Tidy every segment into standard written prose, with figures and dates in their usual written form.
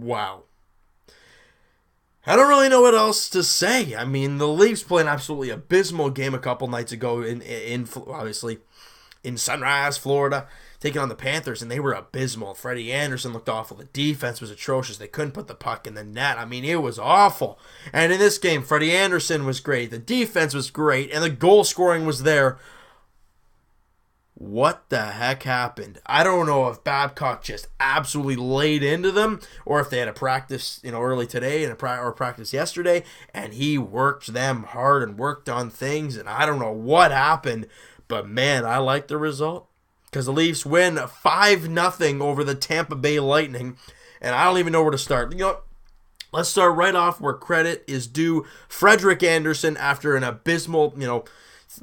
Wow. I don't really know what else to say. I mean, the Leafs played an absolutely abysmal game a couple nights ago in obviously in Sunrise, Florida, taking on the Panthers, and they were abysmal. Freddie Anderson looked awful. The defense was atrocious. They couldn't put the puck in the net. I mean, it was awful. And in this game, Freddie Anderson was great. The defense was great, and the goal scoring was there. What the heck happened? I don't know if Babcock just absolutely laid into them, or if they had a practice, early today or practice yesterday, and he worked them hard and worked on things, and I don't know what happened, but man, I like the result because the Leafs win 5-0 over the Tampa Bay Lightning, and I don't even know where to start. Let's start right off where credit is due. Frederik Andersen, after an abysmal,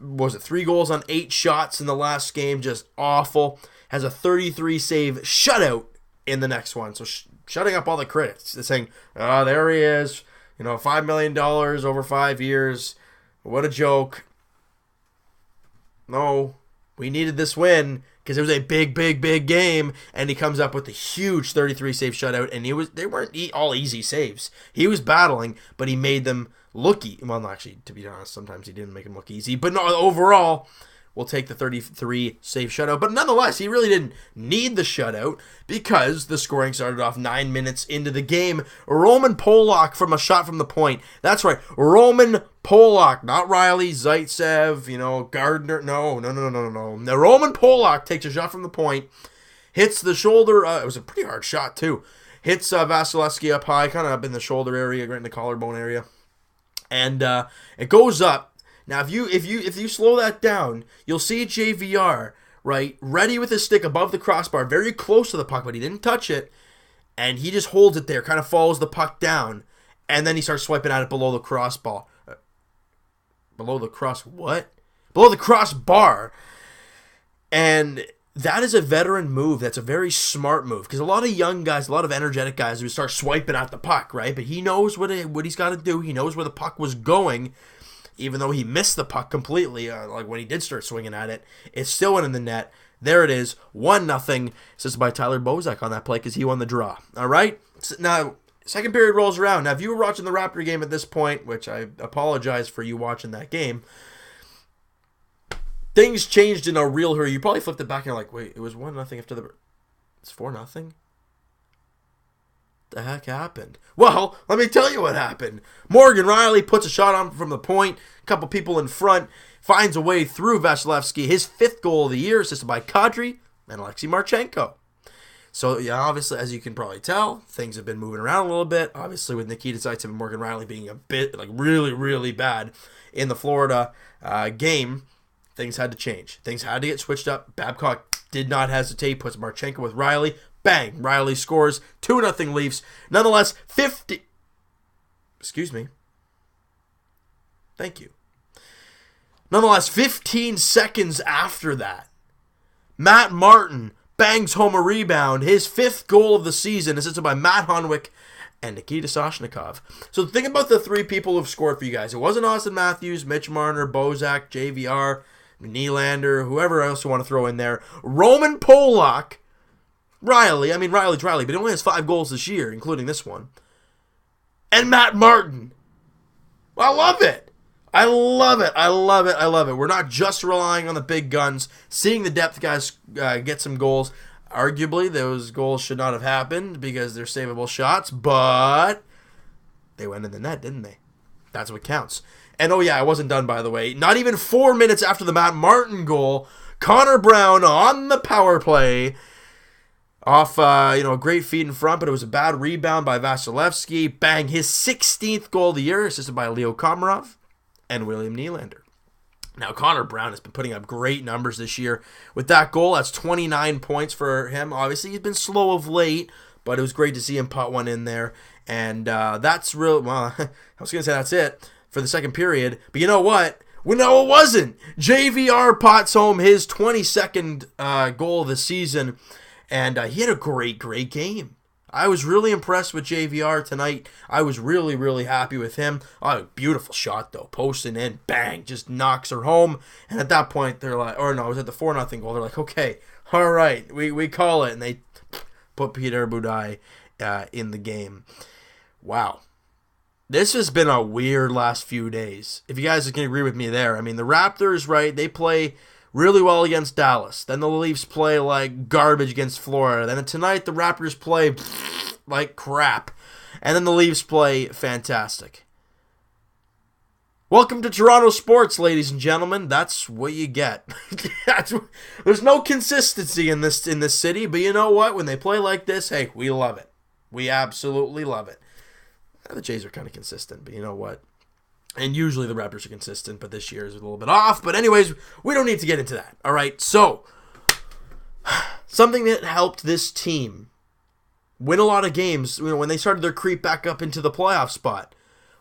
was it 3 goals on 8 shots in the last game, just awful, has a 33 save shutout in the next one. So shutting up all the critics. They're saying, oh, there he is, $5 million over 5 years. What a joke. No, we needed this win because it was a big, big, big game, and he comes up with a huge 33 save shutout, and they weren't all easy saves. He was battling, but he made them look easy. Well, actually, to be honest, sometimes he didn't make them look easy. But no, overall, we'll take the 33 save shutout. But nonetheless, he really didn't need the shutout because the scoring started off 9 minutes into the game. Roman Polak from a shot from the point. That's right, Roman Polak, not Riley, Zaitsev, Gardner. No. Now, Roman Polak takes a shot from the point, hits the shoulder. It was a pretty hard shot, too. Hits Vasilevsky up high, kind of up in the shoulder area, right in the collarbone area. And it goes up. Now, if you slow that down, you'll see JVR, right, ready with his stick above the crossbar, very close to the puck, but he didn't touch it, and he just holds it there, kind of follows the puck down, and then he starts swiping at it below the crossbar. Below the crossbar. And that is a veteran move. That's a very smart move. Because a lot of young guys, a lot of energetic guys would start swiping at the puck, right? But he knows what he's got to do. He knows where the puck was going. Even though he missed the puck completely, like when he did start swinging at it, it still went in the net. There it is, 1-0. Assisted by Tyler Bozak on that play because he won the draw. All right? Now, second period rolls around. Now, if you were watching the Raptor game at this point, which I apologize for you watching that game, things changed in a real hurry. You probably flipped it back and you're like, wait, it was 1-0 after the... It's 4-0? The heck happened? Well, let me tell you what happened. Morgan Rielly puts a shot on from the point. A couple people in front. Finds a way through Vasilevsky. His 5th goal of the year, assisted by Kadri and Alexei Marchenko. So, yeah, obviously, as you can probably tell, things have been moving around a little bit. Obviously, with Nikita Zaitsev and Morgan Rielly being a bit, really, really bad in the Florida game, things had to change. Things had to get switched up. Babcock did not hesitate. Puts Marchenko with Rielly. Bang! Rielly scores. 2-0 Leafs. Nonetheless, 50... Excuse me. Thank you. Nonetheless, 15 seconds after that, Matt Martin bangs home a rebound. His 5th goal of the season, assisted by Matt Honwick and Nikita Soshnikov. So think about the 3 people who've scored for you guys. It wasn't Austin Matthews, Mitch Marner, Bozak, JVR, Nylander, whoever else you want to throw in there. Roman Polak, Rielly. I mean, Rielly's Rielly, but he only has 5 goals this year, including this one. And Matt Martin. I love it. I love it. We're not just relying on the big guns. Seeing the depth guys get some goals. Arguably, those goals should not have happened because they're savable shots, but they went in the net, didn't they? That's what counts. And oh yeah, I wasn't done, by the way. Not even 4 minutes after the Matt Martin goal, Connor Brown on the power play. Off, a great feed in front, but it was a bad rebound by Vasilevsky. Bang, his 16th goal of the year, assisted by Leo Komarov and William Nylander. Now, Connor Brown has been putting up great numbers this year. With that goal, that's 29 points for him. Obviously, he's been slow of late, but it was great to see him put one in there. And that's real. Well, I was going to say that's it for the second period. But you know what? Well, no, it wasn't. JVR pots home his 22nd goal of the season. And he had a great game. I was really impressed with JVR tonight. I was really, really happy with him. Oh, beautiful shot, though. Posting in, bang, just knocks her home. And at that point, they're like, or no, it was at the 4-0 goal. They're like, okay, all right, we call it. And they put Peter Budaj in the game. Wow. This has been a weird last few days. If you guys can agree with me there. I mean, the Raptors, right, they play really well against Dallas. Then the Leafs play like garbage against Florida. Then tonight the Raptors play like crap. And then the Leafs play fantastic. Welcome to Toronto sports, ladies and gentlemen. That's what you get. There's no consistency in this city, but you know what? When they play like this, hey, we love it. We absolutely love it. The Jays are kind of consistent, but you know what? And usually the Raptors are consistent, but this year is a little bit off. But anyways, we don't need to get into that. All right, so something that helped this team win a lot of games, when they started their creep back up into the playoff spot,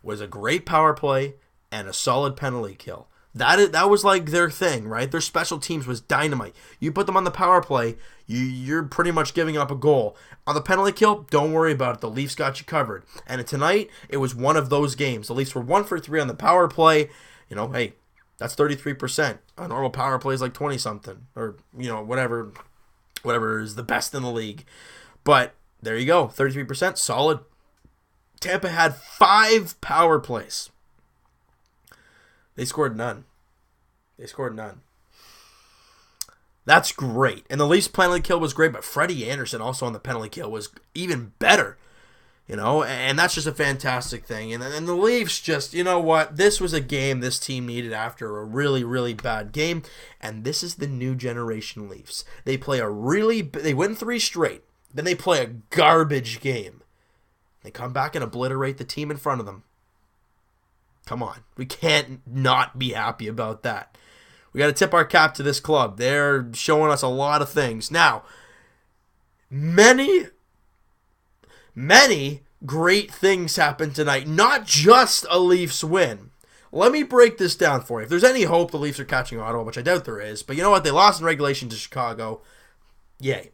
was a great power play and a solid penalty kill. That was like their thing, right? Their special teams was dynamite. You put them on the power play, you're pretty much giving up a goal. On the penalty kill, don't worry about it. The Leafs got you covered. And tonight, it was one of those games. The Leafs were 1 for 3 on the power play. You know, hey, that's 33%. A normal power play is like 20-something. Or, you know, whatever is the best in the league. But there you go, 33%, solid. Tampa had 5 power plays. They scored none. That's great. And the Leafs penalty kill was great, but Freddie Anderson also on the penalty kill was even better. You know, and that's just a fantastic thing. And the Leafs just, you know what? This was a game this team needed after a really, really bad game. And this is the new generation Leafs. They win 3 straight. Then they play a garbage game. They come back and obliterate the team in front of them. Come on. We can't not be happy about that. We got to tip our cap to this club. They're showing us a lot of things. Now, many great things happened tonight. Not just a Leafs win. Let me break this down for you. If there's any hope the Leafs are catching Ottawa, which I doubt there is, but you know what? They lost in regulation to Chicago. Yay.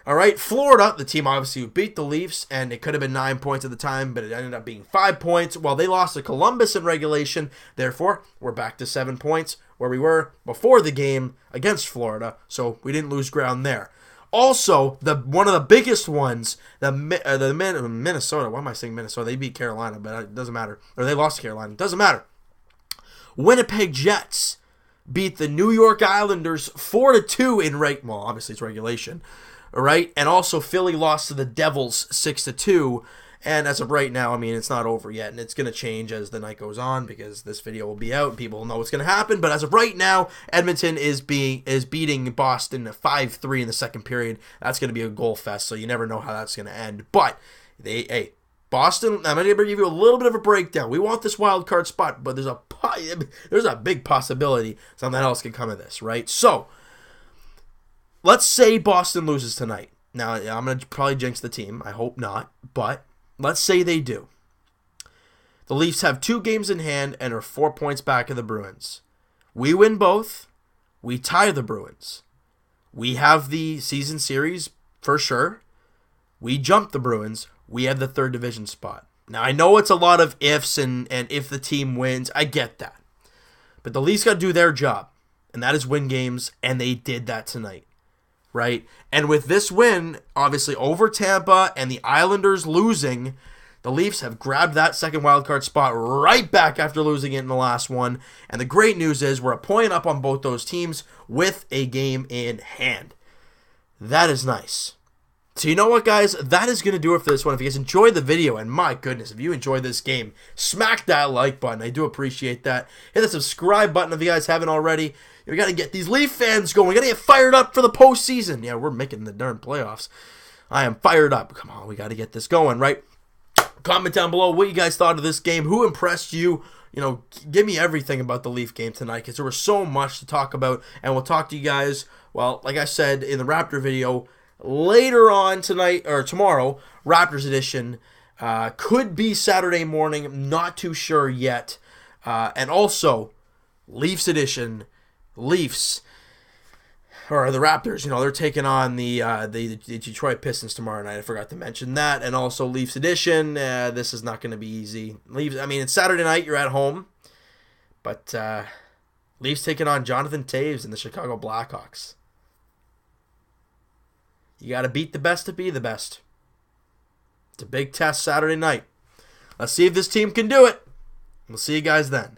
All right, Florida, the team obviously who beat the Leafs, and it could have been 9 points at the time, but it ended up being 5 points. While they lost to Columbus in regulation, therefore, we're back to 7 points where we were before the game against Florida, so we didn't lose ground there. Also, one of the biggest ones, the Minnesota, why am I saying Minnesota? They beat Carolina, but it doesn't matter. Or they lost to Carolina, it doesn't matter. Winnipeg Jets beat the New York Islanders 4-2 in well, obviously it's regulation. All right, and also Philly lost to the Devils 6-2, and as of right now, I mean, it's not over yet, and it's going to change as the night goes on because this video will be out and people will know what's going to happen, but as of right now, Edmonton is beating Boston 5-3 in the second period. That's going to be a goal fest, so you never know how that's going to end, but Boston, I'm going to give you a little bit of a breakdown. We want this wild card spot, but there's a big possibility something else can come of this, right? So, let's say Boston loses tonight. Now, I'm going to probably jinx the team. I hope not. But let's say they do. The Leafs have 2 games in hand and are 4 points back of the Bruins. We win both. We tie the Bruins. We have the season series for sure. We jump the Bruins. We have the 3rd division spot. Now, I know it's a lot of ifs and if the team wins. I get that. But the Leafs got to do their job. And that is win games. And they did that tonight. Right? And with this win, obviously over Tampa and the Islanders losing, the Leafs have grabbed that second wildcard spot right back after losing it in the last one. And the great news is we're a point up on both those teams with a game in hand. That is nice. So you know what, guys? That is going to do it for this one. If you guys enjoyed the video, and my goodness, if you enjoyed this game, smack that like button. I do appreciate that. Hit the subscribe button if you guys haven't already. We got to get these Leaf fans going. We got to get fired up for the postseason. Yeah, we're making the darn playoffs. I am fired up. Come on, we got to get this going, right? Comment down below what you guys thought of this game. Who impressed you? You know, give me everything about the Leaf game tonight because there was so much to talk about. And we'll talk to you guys, well, like I said in the Raptor video, later on tonight or tomorrow, Raptors edition. Could be Saturday morning. Not too sure yet. And also, Leafs edition. Leafs, or the Raptors, you know, they're taking on the Detroit Pistons tomorrow night. I forgot to mention that. And also Leafs edition. This is not going to be easy. Leafs, I mean, it's Saturday night. You're at home. But Leafs taking on Jonathan Toews and the Chicago Blackhawks. You got to beat the best to be the best. It's a big test Saturday night. Let's see if this team can do it. We'll see you guys then.